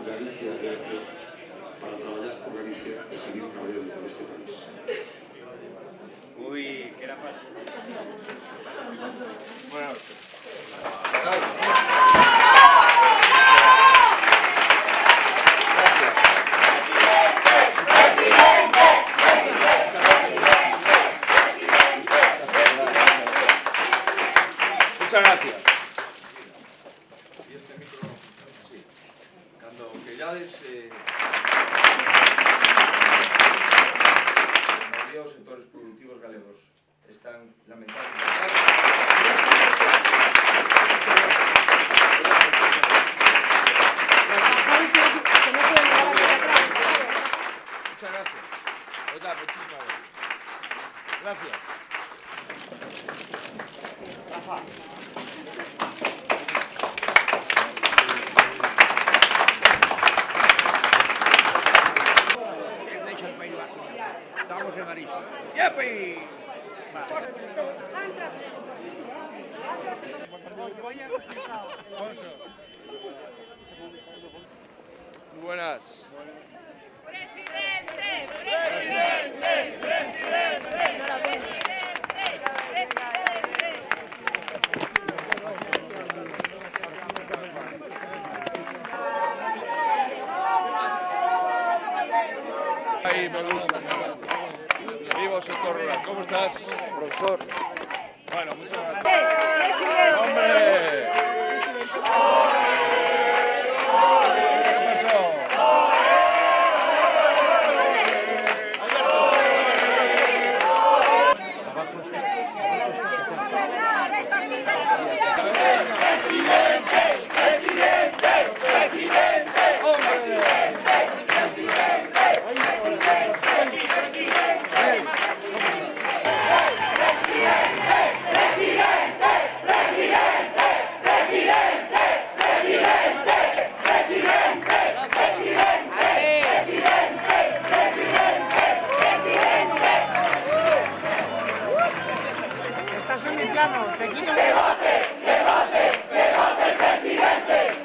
Galicia para traballar por Galicia e seguir traballando por este país. Ui, que era fácil. Buenas noches. Muchas gracias. Y este micro, sí. Cando queirades, a maioría dos sectores productivos galegos están lamentablemente. Muchas gracias. Oiga, muchísimas gracias. Gracias. Rafa. Estamos en Marisa. ¡Yepi! Muy buenas. ¡Presidente! ¡Presidente! ¡Presidente! ¡Presidente! Ahí me gusta. Viva el sector rural. ¿Cómo estás, profesor? Bueno, muchas gracias. ¡Hombre! ¿Qué pasó? Estás en mi plano, te quito. ¡Debate, presidente!